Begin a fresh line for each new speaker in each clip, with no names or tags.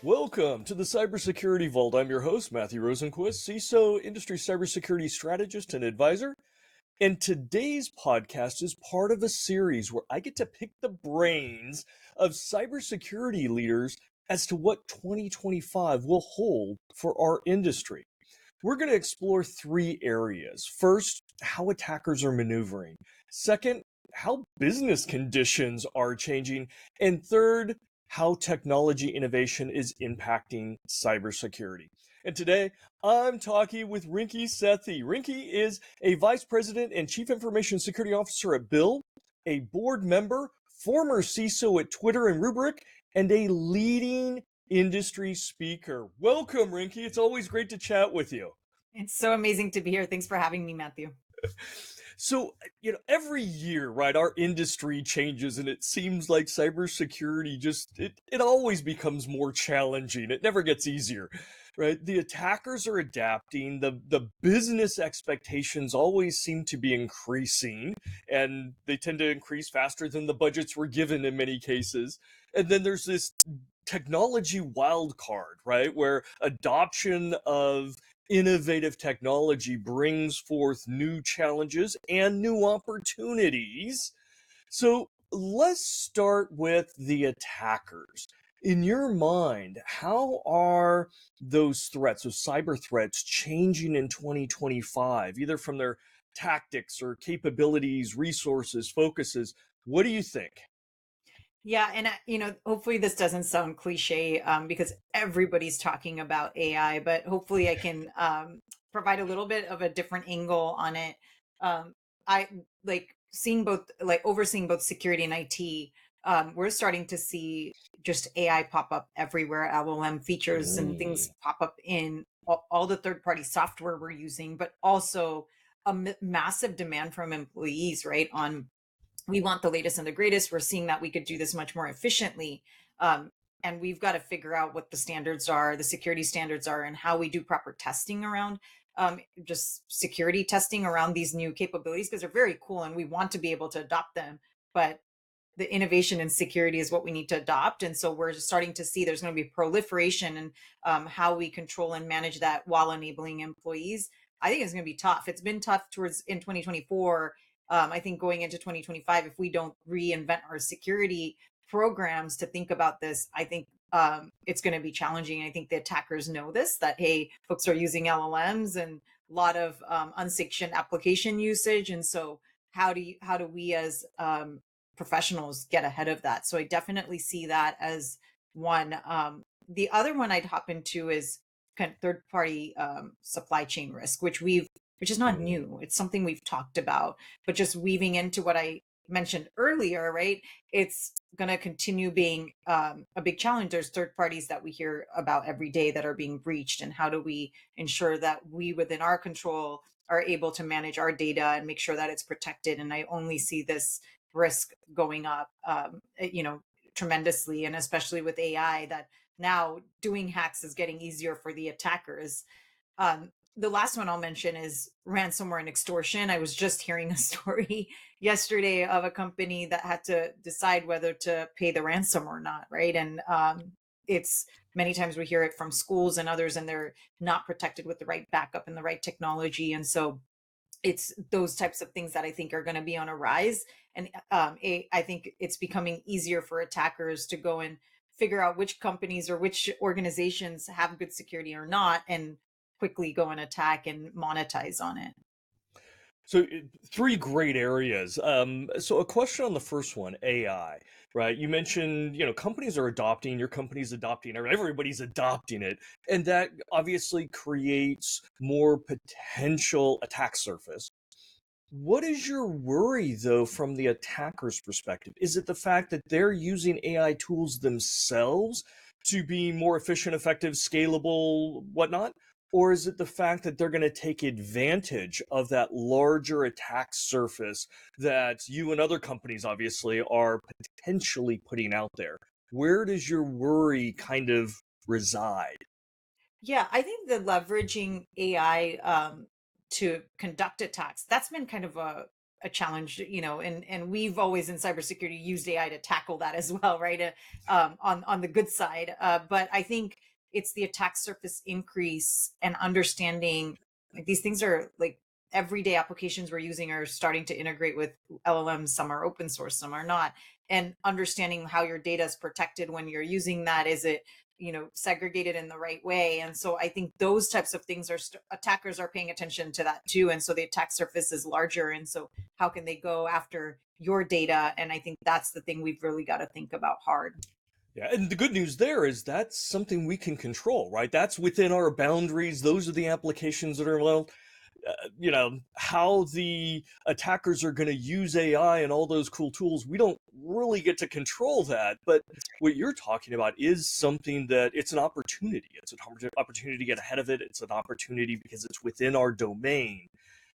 Welcome to the Cybersecurity Vault. I'm your host, Matthew Rosenquist, CISO, industry cybersecurity strategist and advisor. And today's podcast is part of a series where I get to pick the brains of cybersecurity leaders as to what 2025 will hold for our industry. We're going to explore three areas. First, how attackers are maneuvering. Second, how business conditions are changing. And third, how technology innovation is impacting cybersecurity. And today, I'm talking with Rinki Sethi. Rinki is a vice president and chief information security officer at Bill, a board member, former CISO at Twitter and Rubrik, and a leading industry speaker. Welcome, Rinki. It's always great to chat with you.
It's so amazing to be here. Thanks for having me, Matthew.
So, every year, right, our industry changes and it seems like cybersecurity it always becomes more challenging. It never gets easier, right? The attackers are adapting. The business expectations always seem to be increasing, and they tend to increase faster than the budgets were given in many cases. And then there's this technology wild card, right, where adoption of innovative technology brings forth new challenges and new opportunities. So let's start with the attackers. In your mind, how are those threats, those cyber threats, changing in 2025, either from their tactics or capabilities, resources, focuses? What do you think?
Yeah, and hopefully this doesn't sound cliche because everybody's talking about AI, but hopefully I can provide a little bit of a different angle on it. I like seeing both, like overseeing both security and IT. We're starting to see just AI pop up everywhere, LLM features and things
Mm.
pop up in all the third-party software we're using, but also a massive demand from employees, right? We want the latest and the greatest. We're seeing that we could do this much more efficiently. And we've got to figure out what the standards are, the security standards are, and how we do proper testing around just security testing around these new capabilities because they're very cool and we want to be able to adopt them. But the innovation and security is what we need to adopt. And so we're starting to see there's going to be proliferation and how we control and manage that while enabling employees. I think it's going to be tough. It's been tough towards in 2024. I think going into 2025, if we don't reinvent our security programs to think about this, I think it's going to be challenging. I think the attackers know this, that, hey, folks are using LLMs and a lot of unsanctioned application usage. And so how do we as professionals get ahead of that? So I definitely see that as one. The other one I'd hop into is kind of third party supply chain risk, which is not
Mm.
new. It's something we've talked about, but just weaving into what I mentioned earlier, right? It's going to continue being a big challenge. There's third parties that we hear about every day that are being breached, and how do we ensure that we, within our control, are able to manage our data and make sure that it's protected? And I only see this risk going up, tremendously, and especially with AI, that now doing hacks is getting easier for the attackers. The last one I'll mention is ransomware and extortion. I was just hearing a story yesterday of a company that had to decide whether to pay the ransom or not, right? And it's many times we hear it from schools and others, and they're not protected with the right backup and the right technology. And so it's those types of things that I think are going to be on a rise. And I think it's becoming easier for attackers to go and figure out which companies or which organizations have good security or not, and quickly go and attack and monetize on it.
So three great areas. So a question on the first one, AI, right? You mentioned, companies are adopting, your company's adopting, or everybody's adopting it, and that obviously creates more potential attack surface. What is your worry, though, from the attacker's perspective? Is it the fact that they're using AI tools themselves to be more efficient, effective, scalable, whatnot? Or is it the fact that they're going to take advantage of that larger attack surface that you and other companies obviously are potentially putting out there? Where does your worry kind of reside?
Yeah, I think the leveraging AI to conduct attacks, that's been kind of a challenge, and we've always in cybersecurity used AI to tackle that as well, right? On the good side, but I think it's the attack surface increase and understanding like these things are like everyday applications we're using are starting to integrate with LLMs. Some are open source, some are not, and understanding how your data is protected when you're using that. Is it segregated in the right way? And so I think those types of things attackers are paying attention to that too, and so the attack surface is larger, and so how can they go after your data? And I think that's the thing we've really got to think about hard.
Yeah, and the good news there is that's something we can control, right? That's within our boundaries. Those are the applications that are, well, how the attackers are going to use AI and all those cool tools. We don't really get to control that. But what you're talking about is something that it's an opportunity. It's an opportunity to get ahead of it. It's an opportunity because it's within our domain.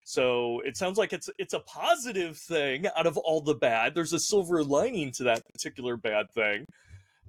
So it sounds like it's a positive thing out of all the bad. There's a silver lining to that particular bad thing.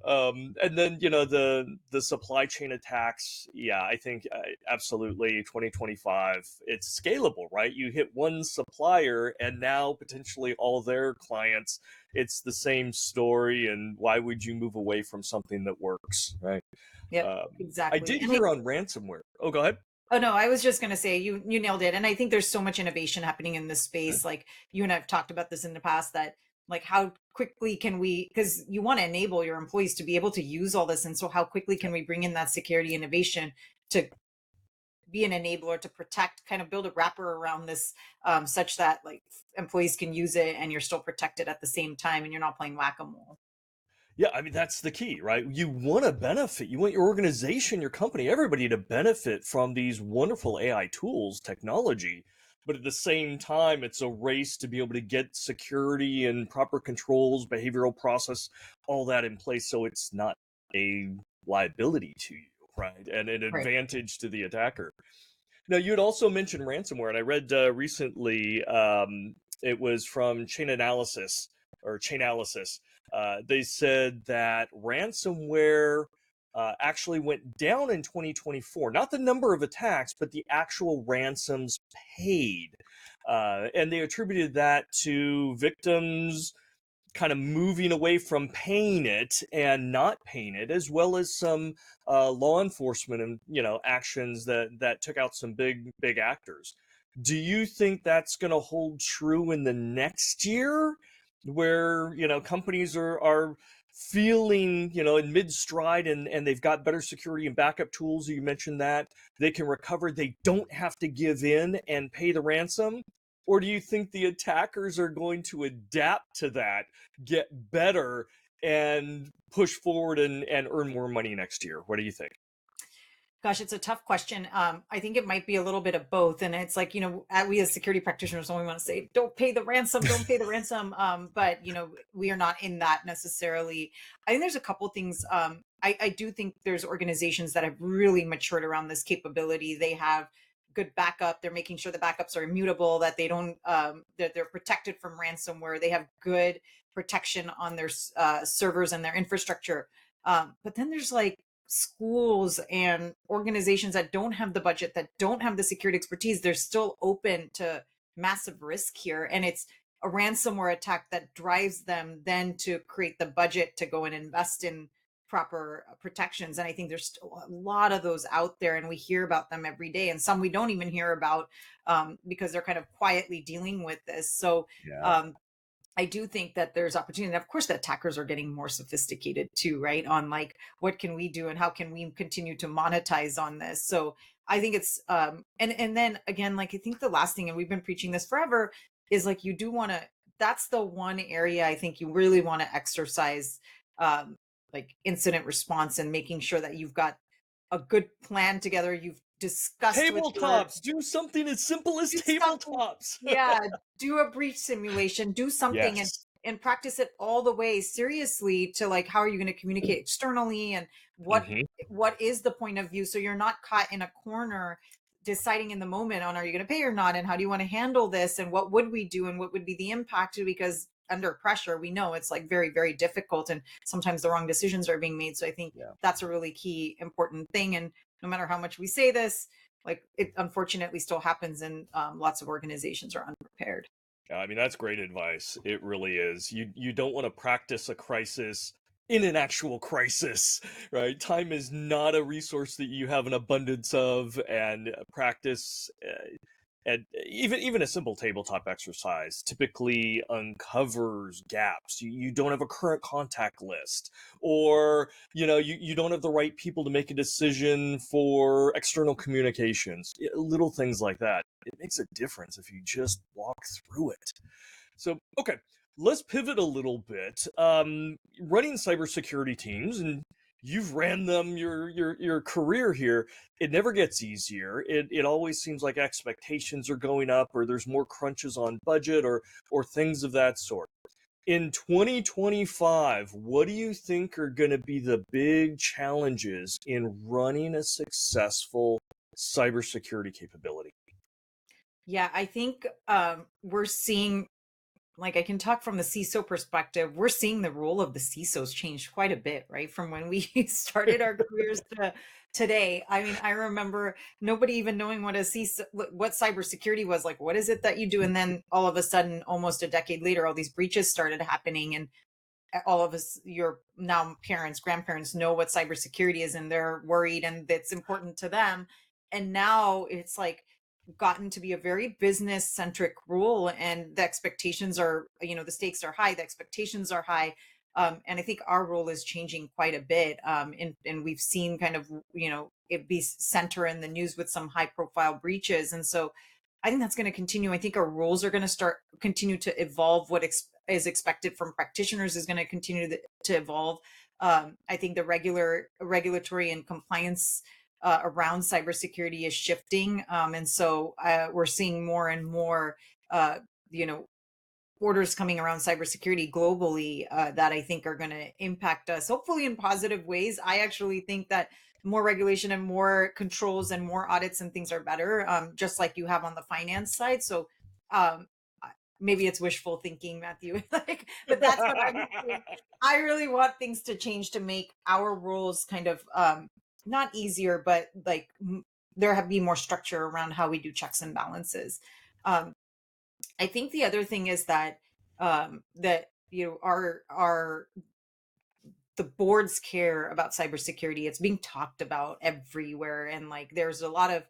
And then the supply chain attacks. Yeah, I think absolutely 2025. It's scalable, right? You hit one supplier, and now potentially all their clients. It's the same story, and why would you move away from something that works, right?
Yep,
I
exactly.
did
And I
hear on ransomware. Oh, go ahead.
Oh no, I was just going to say you nailed it. And I think there's so much innovation happening in this space. Like you and I've talked about this in the past, that like how quickly can we, because you want to enable your employees to be able to use all this, and so how quickly can we bring in that security innovation to be an enabler to protect, kind of build a wrapper around this, such that like employees can use it and you're still protected at the same time and you're not playing whack-a-mole.
Yeah, I mean, that's the key, right? You want to benefit. You want your organization, your company, everybody to benefit from these wonderful AI tools, technology. But at the same time, it's a race to be able to get security and proper controls, behavioral process, all that in place so it's not a liability to you, right? And an
Right.
advantage to the attacker. Now, you had also mentioned ransomware, and I read recently it was from Chainalysis. They said that ransomware actually went down in 2024. Not the number of attacks, but the actual ransoms paid. And they attributed that to victims kind of moving away from paying it and not paying it, as well as some law enforcement and actions that took out some big actors. Do you think that's going to hold true in the next year, where companies are feeling in mid stride and they've got better security and backup tools? You mentioned that they can recover. They don't have to give in and pay the ransom. Or do you think the attackers are going to adapt to that, get better, and push forward and earn more money next year? What do you think?
Gosh, it's a tough question. I think it might be a little bit of both. And it's like, we as security practitioners only want to say, don't pay the ransom, don't pay the ransom. But, we are not in that necessarily. I think there's a couple things. I do think there's organizations that have really matured around this capability. They have good backup. They're making sure the backups are immutable, that they don't, that they're protected from ransomware. They have good protection on their servers and their infrastructure. But then there's like, schools and organizations that don't have the budget, that don't have the security expertise, they're still open to massive risk here. And it's a ransomware attack that drives them then to create the budget to go and invest in proper protections. And I think there's still a lot of those out there, and we hear about them every day, and some we don't even hear about, because they're kind of quietly dealing with this. So
Yeah.
um, I do think that there's opportunity. And of course, the attackers are getting more sophisticated too, right? On like, what can we do and how can we continue to monetize on this? So I think it's, and then again, like, I think the last thing, and we've been preaching this forever, is like, you do want to, that's the one area I think you really want to exercise, like incident response, and making sure that you've got a good plan together. You've discussed with your
Tabletops. Do something as simple as
do something.
tabletops.
Yeah, do a breach simulation, do something,
Yes.
and practice it all the way seriously to like, how are you going to communicate externally, and
Hmm.
what is the point of view, so you're not caught in a corner deciding in the moment on, are you going to pay or not, and how do you want to handle this, and what would we do, and what would be the impact, because under pressure we know it's like very, very difficult, and sometimes the wrong decisions are being made. So I think
Yeah.
that's a really key important thing. And no matter how much we say this, like, it unfortunately still happens, and lots of organizations are unprepared.
I mean, that's great advice. It really is. You don't want to practice a crisis in an actual crisis, right? Time is not a resource that you have an abundance of, and practice and even a simple tabletop exercise typically uncovers gaps. You don't have a current contact list, or you don't have the right people to make a decision for external communications. Little things like that. It makes a difference if you just walk through it. So, okay, let's pivot a little bit. Running cybersecurity teams, and you've ran them your career here. It never gets easier. It always seems like expectations are going up, or there's more crunches on budget, or things of that sort. In 2025, what do you think are going to be the big challenges in running a successful cybersecurity capability?
Yeah, I think we're seeing, like, I can talk from the CISO perspective. We're seeing the role of the CISOs change quite a bit, right? From when we started our careers to today. I mean, I remember nobody even knowing what a CISO, what cybersecurity was. Like, what is it that you do? And then all of a sudden, almost a decade later, all these breaches started happening, and all of us, your now parents, grandparents, know what cybersecurity is, and they're worried, and it's important to them. And now it's like gotten to be a very business centric rule, and the expectations are, the stakes are high, the expectations are high. And I think our role is changing quite a bit. And we've seen kind of, it be center in the news with some high profile breaches. And so I think that's going to continue. I think our rules are going to continue to evolve. What is expected from practitioners is going to continue to evolve. I think the regulatory and compliance around cybersecurity is shifting, and so we're seeing more and more, uh, you know, orders coming around cybersecurity globally that I think are going to impact us, hopefully in positive ways. I actually think that more regulation and more controls and more audits and things are better, just like you have on the finance side. So um, maybe it's wishful thinking, Matthew, like, but that's what I'm seeing. I really want things to change to make our rules kind of not easier, but like there have be more structure around how we do checks and balances. Um, I think the other thing is that our the boards care about cybersecurity. It's being talked about everywhere, and like there's a lot of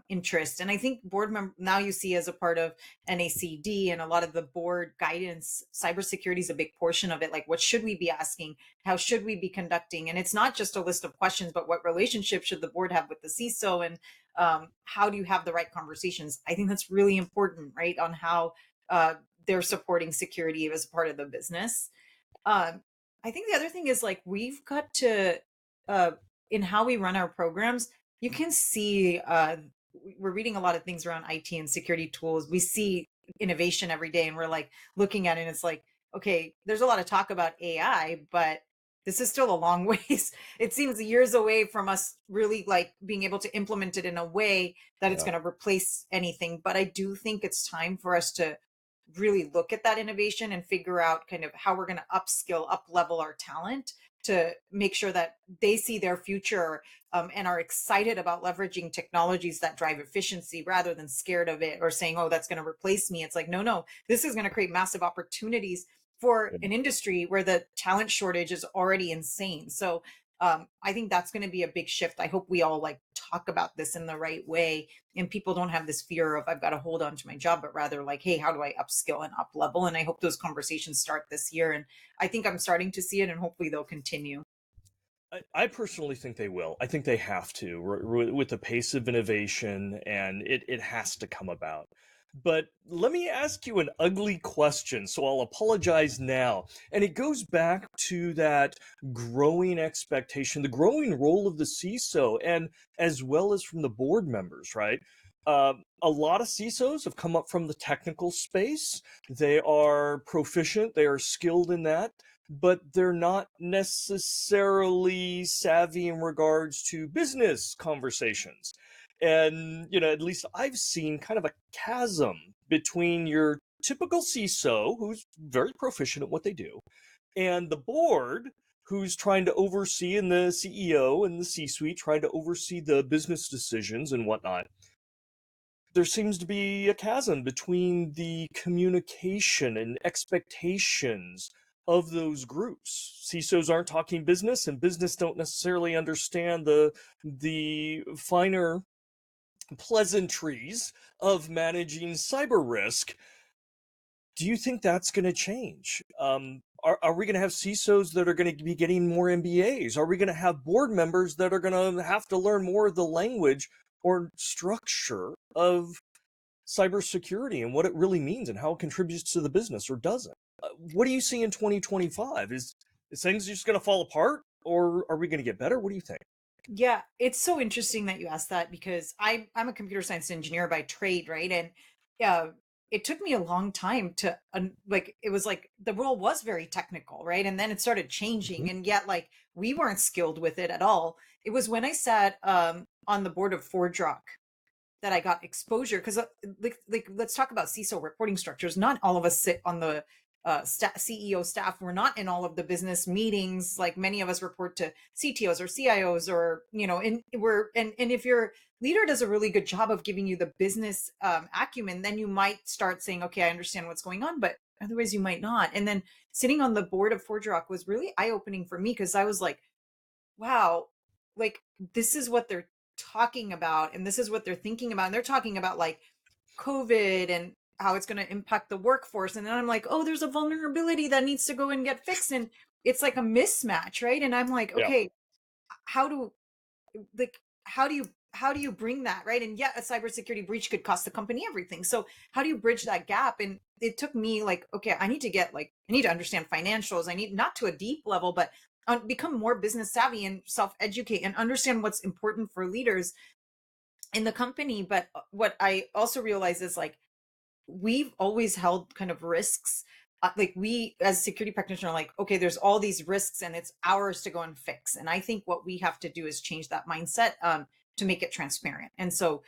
interest. And I think board member now you see as a part of NACD and a lot of the board guidance, cybersecurity is a big portion of it. Like, what should we be asking? How should we be conducting? And it's not just a list of questions, but what relationship should the board have with the CISO, and how do you have the right conversations? I think that's really important, right? On how uh, they're supporting security as part of the business. um, I think the other thing is like we've got to uh in how we run our programs, you can see we're reading a lot of things around IT and security tools. We see innovation every day, and we're like looking at it and it's like, okay, there's a lot of talk about AI, but this is still a long ways. It seems years away from us really like being able to implement it in a way that it's
Yeah.
going to replace anything. But I do think it's time for us to really look at that innovation and figure out kind of how we're going to upskill, up level our talent to make sure that they see their future, and are excited about leveraging technologies that drive efficiency rather than scared of it or saying, oh, that's going to replace me. It's like, no, no, this is going to create massive opportunities for an industry where the talent shortage is already insane. So I think that's going to be a big shift. I hope we all like talk about this in the right way, and people don't have this fear of I've got to hold on to my job, but rather like, hey, how do I upskill and up level? And I hope those conversations start this year. And I think I'm starting to see it, and hopefully they'll continue.
I personally think they will. I think they have to, with the pace of innovation, and it has to come about. But let me ask you an ugly question, so I'll apologize now. And it goes back to that growing expectation, the growing role of the CISO, and as well as from the board members, right? A lot of CISOs have come up from the technical space. They are proficient, they are skilled in that, but they're not necessarily savvy in regards to business conversations. And, at least I've seen kind of a chasm between your typical CISO, who's very proficient at what they do, and the board, who's trying to oversee, and the CEO and the C suite trying to oversee the business decisions and whatnot. there seems to be a chasm between the communication and expectations of those groups. CISOs aren't talking business, and business don't necessarily understand the finer pleasantries of managing cyber risk. Do you think that's going to change? Are we going to have CISOs that are going to be getting more MBAs? Are we going to have board members that are going to have to learn more of the language or structure of cybersecurity and what it really means and how it contributes to the business or doesn't? What do you see in 2025? Is things just going to fall apart, or are we going to get better? What do you think?
Yeah, it's so interesting that you asked that because I'm a computer science engineer by trade, right? And uh, it took me a long time to like it was like the role was very technical, right? And then it started changing,
Mhm.
and yet like we weren't skilled with it at all. It was when I sat on the board of ForgeRock that I got exposure because like let's talk about CISO reporting structures. Not all of us sit on the CEO staff. We're not in all of the business meetings. Like many of us report to CTOs or CIOs, or and and if your leader does a really good job of giving you the business acumen, then you might start saying, okay, I understand what's going on, but otherwise you might not. And then sitting on the board of ForgeRock was really eye opening for me because I was like, wow, like this is what they're talking about and this is what they're thinking about. And they're talking about like COVID and how it's going to impact the workforce. And then I'm like, oh, there's a vulnerability that needs to go and get fixed. And it's like a mismatch, right? And I'm like,
Yeah.
okay, how do like how do you bring that, right? And yet a cybersecurity breach could cost the company everything. So how do you bridge that gap? And it took me like, okay, I need to understand financials. I need not to a deep level, but become more business savvy and self-educate and understand what's important for leaders in the company. But what I also realize is like we've always held kind of risks. Like we as security practitioners are like, okay, there's all these risks and it's ours to go and fix. And I think what we have to do is change that mindset to make it transparent. And so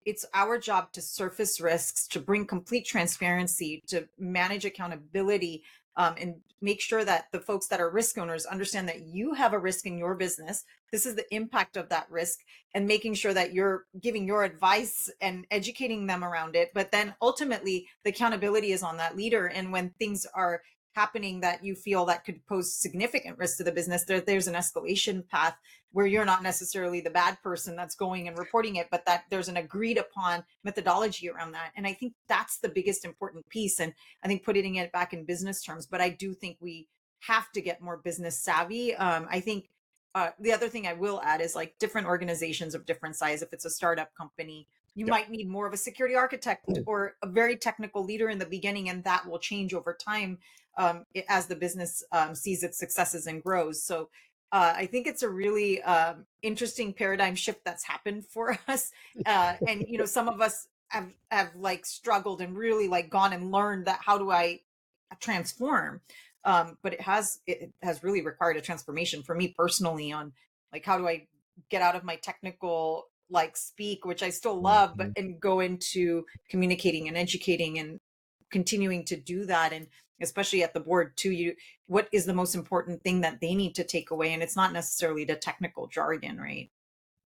it's our job to surface risks, to bring complete transparency, to manage accountability, and make sure that the folks that are risk owners understand that you have a risk in your business. This is the impact of that risk, and making sure that you're giving your advice and educating them around it. But then ultimately, the accountability is on that leader. And when things are happening that you feel that could pose significant risk to the business, there's an escalation path where you're not necessarily the bad person that's going and reporting it, but that there's an agreed upon methodology around that. And I think that's the biggest important piece. And I think putting it back in business terms, but I do think we have to get more business savvy. I think the other thing I will add is like different organizations of different size. If it's a startup company, you
Yeah.
might need more of a security architect or a very technical leader in the beginning, and that will change over time as the business sees its successes and grows. So I think it's a really interesting paradigm shift that's happened for us. And some of us have like struggled and really like gone and learned that how do I transform, but it has really required a transformation for me personally on like how do I get out of my technical like speak, which I still love, but
Mhm.
and go into communicating and educating and continuing to do that. And especially at the board too, what is the most important thing that they need to take away, and it's not necessarily the technical jargon, right?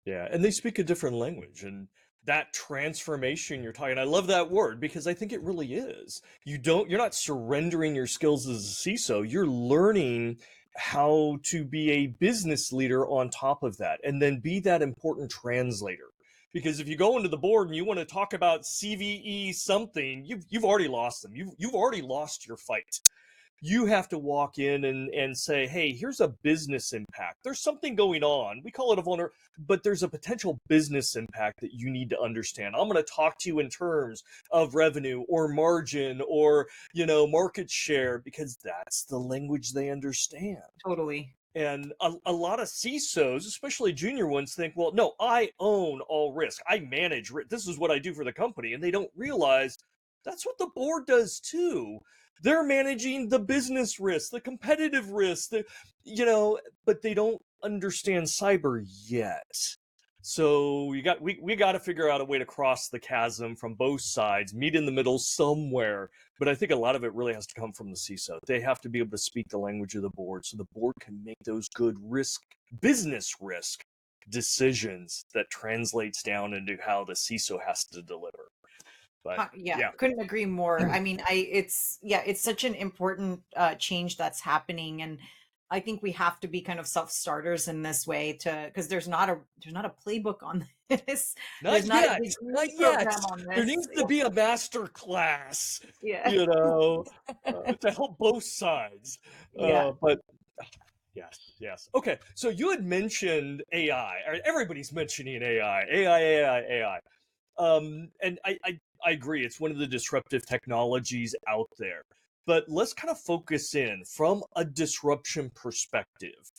Yeah, and they speak a different language, and that transformation you're talking, I love that word because I think it really is. You're not surrendering your skills as a CISO, you're learning how to be a business leader on top of that, and then be that important translator. Because if you go into the board and you want to talk about CVE something, you've already lost them. You've already lost your fight. You have to walk in and say, hey, here's a business impact. There's something going on. We call it a vulnerability, but there's a potential business impact that you need to understand. I'm going to talk to you in terms of revenue or margin or, market share, because that's the language they understand.
Totally.
And a lot of CISOs, especially junior ones, think, well, no, I own all risk. I manage risk. This is what I do for the company. And they don't realize that's what the board does too. They're managing the business risk, the competitive risk, but they don't understand cyber yet. So we got to figure out a way to cross the chasm from both sides, meet in the middle somewhere. But I think a lot of it really has to come from the CISO. They have to be able to speak the language of the board so the board can make those good business risk decisions that translates down into how the CISO has to deliver. But
Yeah,
yeah.
couldn't agree more. I mean, it's, yeah, it's such an important change that's happening, and I think we have to be kind of self starters in this way to, because there's not a playbook on this. There's
Not
not a
yet, not
degree
yet.
program on
There
this.
needs to be a master class,
Yeah,
you know, to help both sides.
yeah,
But yes, yes. Okay, so you had mentioned AI. Or everybody's mentioning AI, AI, AI, AI. And I agree. It's one of the disruptive technologies out there. But let's kind of focus in from a disruption perspective.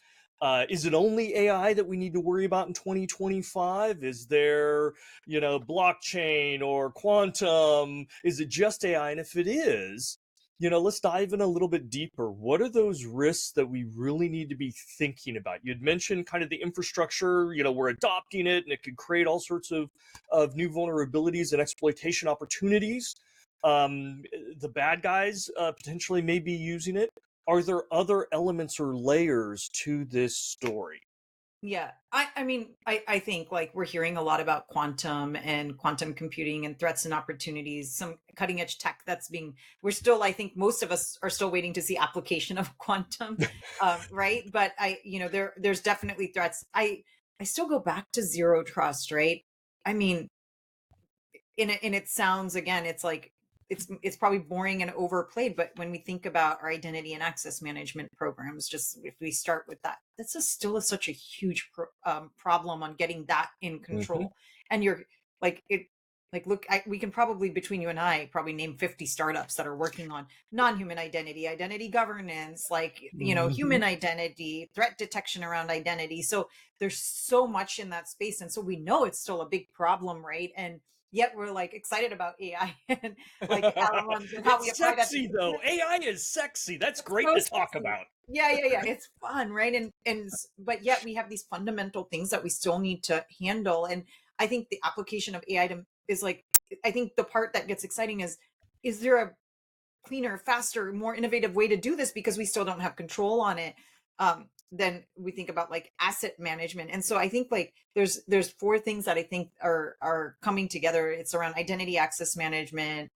Is it only AI that we need to worry about in 2025? Is there, blockchain or quantum? Is it just AI? And if it is, let's dive in a little bit deeper. What are those risks that we really need to be thinking about? You'd mentioned kind of the infrastructure, we're adopting it and it could create all sorts of new vulnerabilities and exploitation opportunities. Um, the bad guys potentially may be using it. Are there other elements or layers to this story?
yeah. I mean, I think like we're hearing a lot about quantum and quantum computing and threats and opportunities, some cutting edge tech that's being, we're still, I think most of us are still waiting to see application of quantum, right? But there's definitely threats. I still go back to zero trust, right? I mean, and it sounds, again, it's like it's probably boring and overplayed, but when we think about our identity and access management programs, just if we start with that, that's such a huge problem on getting that in
Mm-hmm.
control. And you're like it like look, we can probably, between you and I, probably name 50 startups that are working on non-human identity governance, like,
Mm-hmm.
human identity, threat detection around identity. So there's so much in that space, and so we know it's still a big problem, right? And yet we're like excited about AI and like LLMs and how we
It's
apply that to
sexy though.
security.
AI is sexy. That's
It's
great
so
to talk
sexy.
about.
Yeah, yeah, yeah. It's fun, right? But yet we have these fundamental things that we still need to handle. And I think the application of AI is like, I think the part that gets exciting is there a cleaner, faster, more innovative way to do this, because we still don't have control on it. Then we think about like asset management. And so I think like there's four things that I think are coming together. It's around identity access management.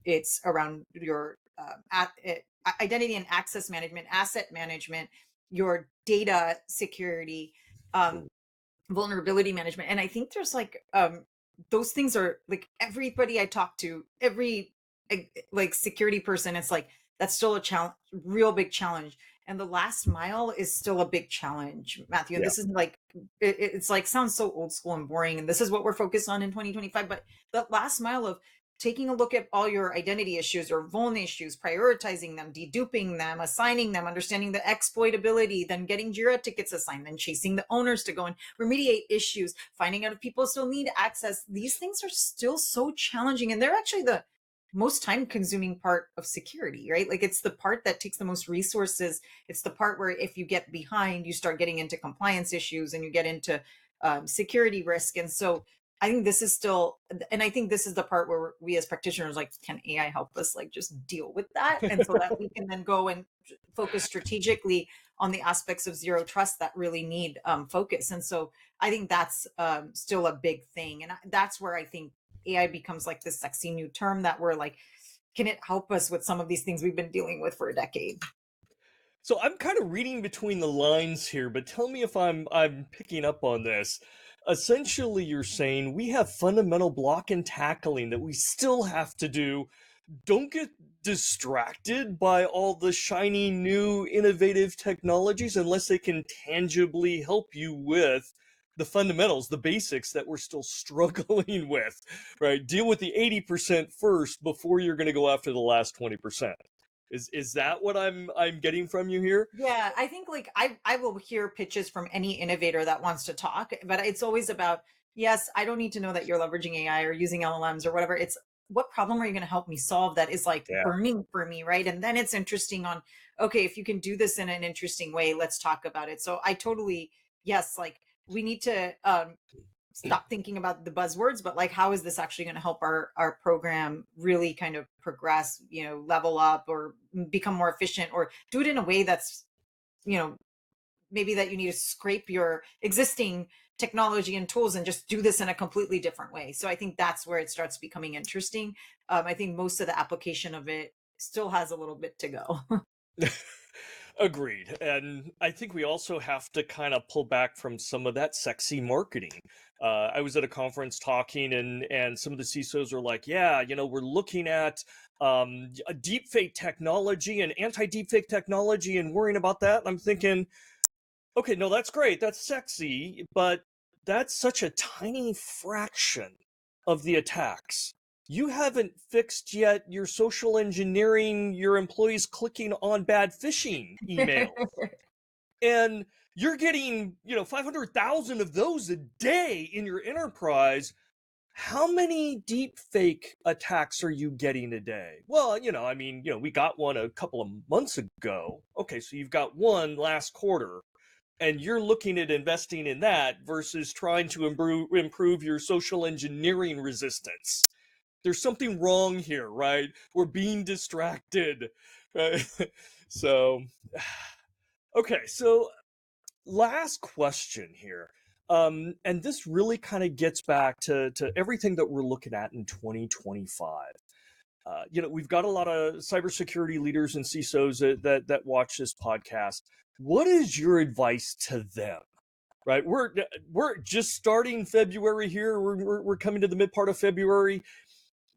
It's around your identity and access management, asset management, your data security, um,
Ooh,
vulnerability management. And I think there's like those things are like, everybody I talk to, every like security person, it's like that's still a challenge, real big challenge. And the last mile is still a big challenge, Matthew. And
yeah.
this is like it's like sounds so old school and boring, and this is what we're focused on in 2025. But the last mile of taking a look at all your identity issues or vuln issues, prioritizing them, deduping them, assigning them, understanding the exploitability, then getting Jira tickets assigned, then chasing the owners to go and remediate issues, finding out if people still need access. These things are still so challenging, and they're actually the most time consuming part of security, right? Like it's the part that takes the most resources. It's the part where if you get behind, you start getting into compliance issues and you get into security risk. And so I think this is still, and I think this is the part where we as practitioners, like, can AI help us like just deal with that? And so that we can then go and focus strategically on the aspects of zero trust that really need focus. And so I think that's still a big thing. And that's where I think AI becomes like this sexy new term that we're like, can it help us with some of these things we've been dealing with for a decade?
So I'm kind of reading between the lines here, but tell me if I'm picking up on this. Essentially, you're saying we have fundamental block and tackling that we still have to do. Don't get distracted by all the shiny new innovative technologies unless they can tangibly help you with the fundamentals, the basics that we're still struggling with, right? Deal with the 80% first before you're going to go after the last 20%. Is that what I'm getting from you here?
Yeah, I think like I will hear pitches from any innovator that wants to talk, but it's always about, yes, I don't need to know that you're leveraging AI or using LLMs or whatever. It's what problem are you going to help me solve that is like
Yeah.
burning for me, right? And then it's interesting on, okay, if you can do this in an interesting way, let's talk about it. So I totally, yes, like we need to stop thinking about the buzzwords, but like how is this actually going to help our program really kind of progress, level up or become more efficient, or do it in a way that's, you know maybe that you need to scrape your existing technology and tools and just do this in a completely different way. So I think that's where it starts becoming interesting. I think most of the application of it still has a little bit to go.
Agreed. And I think we also have to kind of pull back from some of that sexy marketing. I was at a conference talking, and some of the CISOs are like, yeah, we're looking at a deepfake technology and anti-deepfake technology and worrying about that. And I'm thinking, okay, no, that's great. That's sexy, but that's such a tiny fraction of the attacks. You haven't fixed yet your social engineering, your employees clicking on bad phishing emails. And you're getting, 500,000 of those a day in your enterprise. How many deep fake attacks are you getting a day? Well, we got one a couple of months ago. Okay, so you've got one last quarter, and you're looking at investing in that versus trying to improve your social engineering resistance. There's something wrong here, right? We're being distracted, right? So, okay, so last question here. And this really kind of gets back to everything that we're looking at in 2025. We've got a lot of cybersecurity leaders and CISOs that watch this podcast. What is your advice to them? Right, we're just starting February here. We're coming to the mid part of February.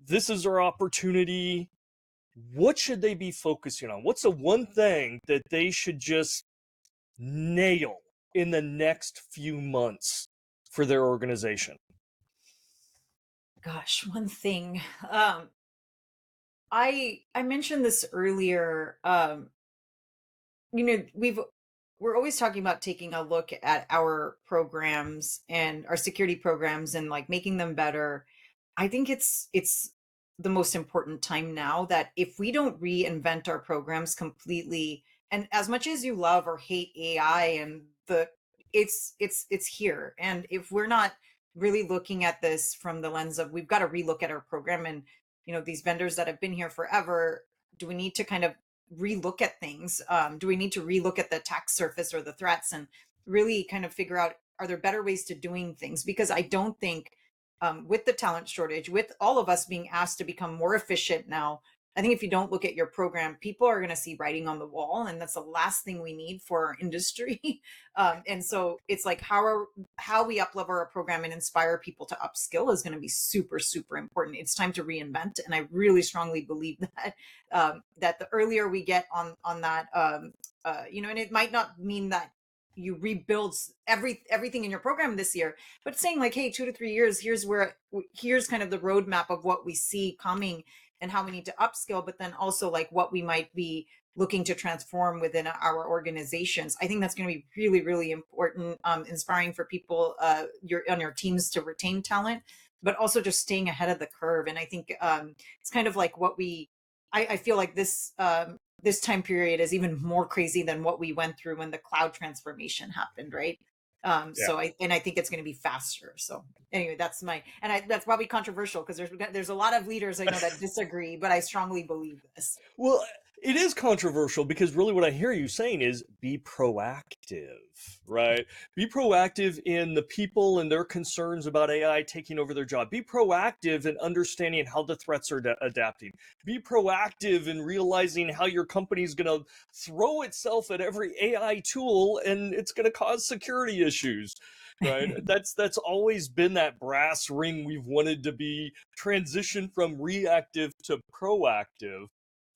This is our opportunity. What should they be focusing on? What's the one thing that they should just nail in the next few months for their organization?
Gosh, one thing. I mentioned this earlier. We're always talking about taking a look at our programs and our security programs and like making them better. I think it's the most important time now that if we don't reinvent our programs completely, and as much as you love or hate AI and the it's here. And if we're not really looking at this from the lens of we've got to relook at our program and these vendors that have been here forever, do we need to kind of relook at things? Do we need to relook at the attack surface or the threats and really kind of figure out, are there better ways to doing things? Because I don't think, with the talent shortage, with all of us being asked to become more efficient now, I think if you don't look at your program, people are going to see writing on the wall, and that's the last thing we need for our industry. And so it's like how we uplevel our program and inspire people to upskill is going to be super, super important. It's time to reinvent, and I really strongly believe that that the earlier we get on that, and it might not mean that you rebuild everything in your program this year, but saying like, hey, 2 to 3 years, here's kind of the roadmap of what we see coming and how we need to upskill, but then also like what we might be looking to transform within our organizations. I think that's going to be really, really important, inspiring for people on your teams to retain talent, but also just staying ahead of the curve. And I think it's kind of like I feel like this time period is even more crazy than what we went through when the cloud transformation happened, right?
Yeah.
I think it's going to be faster. So anyway, that's probably controversial because there's a lot of leaders I know that disagree, but I strongly believe this.
Well, it is controversial because really what I hear you saying is be proactive, right? Be proactive in the people and their concerns about AI taking over their job. Be proactive in understanding how the threats are adapting. Be proactive in realizing how your company is going to throw itself at every AI tool and it's going to cause security issues. Right, that's always been that brass ring we've wanted to be transition from reactive to proactive.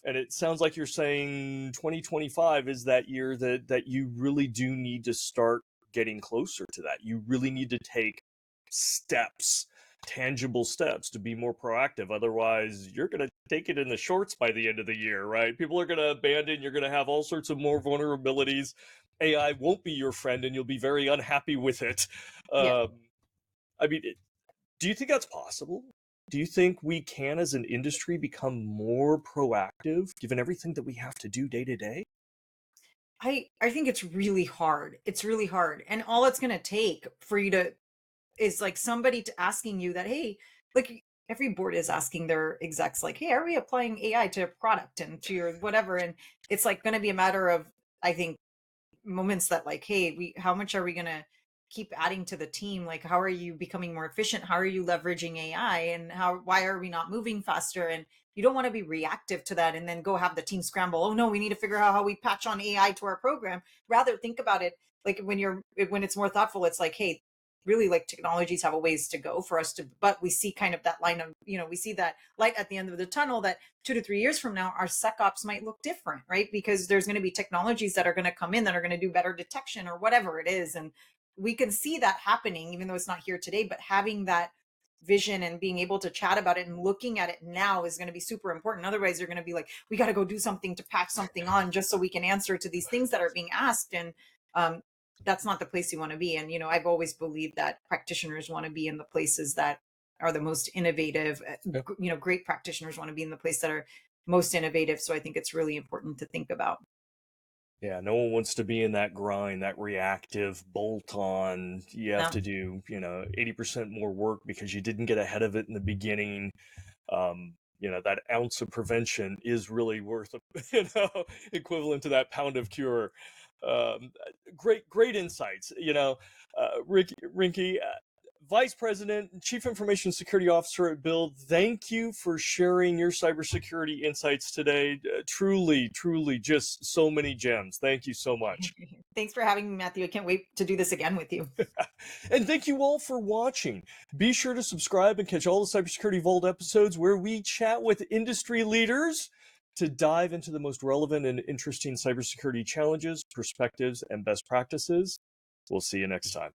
And it sounds like you're saying 2025 is that year that you really do need to start getting closer to that. You really need to take steps, tangible steps to be more proactive. Otherwise, you're going to take it in the shorts by the end of the year, right? People are going to abandon, you're going to have all sorts of more vulnerabilities. AI won't be your friend and you'll be very unhappy with it.
Yeah.
Um, I mean, do you think that's possible? Do you think we can, as an industry, become more proactive given everything that we have to do day to day?
I think it's really hard. It's really hard. And all it's going to take for you to is like somebody to asking you that, hey, like every board is asking their execs, like, hey, are we applying AI to a product and to your whatever? And it's like going to be a matter of, I think, moments that like, hey, we how much are we gonna keep adding to the team? Like, how are you becoming more efficient? How are you leveraging AI? And how why are we not moving faster? And you don't want to be reactive to that and then go have the team scramble. Oh no, we need to figure out how we patch on AI to our program. Rather think about it like when it's more thoughtful, it's like, hey, really like technologies have a ways to go for us to, but we see kind of that line of, we see that light at the end of the tunnel that 2 to 3 years from now our secops might look different, right? Because there's going to be technologies that are going to come in that are going to do better detection or whatever it is. And we can see that happening even though it's not here today, but having that vision and being able to chat about it and looking at it now is going to be super important. Otherwise you're going to be like, we got to go do something to patch something on just so we can answer to these things that are being asked. And um, that's not the place you want to be. And I've always believed that practitioners want to be in the places that are the most innovative.
Yeah.
Great practitioners want to be in the place that are most innovative. So I think it's really important to think about.
Yeah, no one wants to be in that grind, that reactive bolt on. You have
Yeah.
to do, 80% more work because you didn't get ahead of it in the beginning. That ounce of prevention is really worth, equivalent to that pound of cure. Great insights. Rinki, Vice President, and Chief Information Security Officer at Build, thank you for sharing your cybersecurity insights today. Truly, just so many gems. Thank you so much.
Thanks for having me, Matthew. I can't wait to do this again with you.
And thank you all for watching. Be sure to subscribe and catch all the Cybersecurity Vault episodes where we chat with industry leaders to dive into the most relevant and interesting cybersecurity challenges, perspectives, and best practices. We'll see you next time.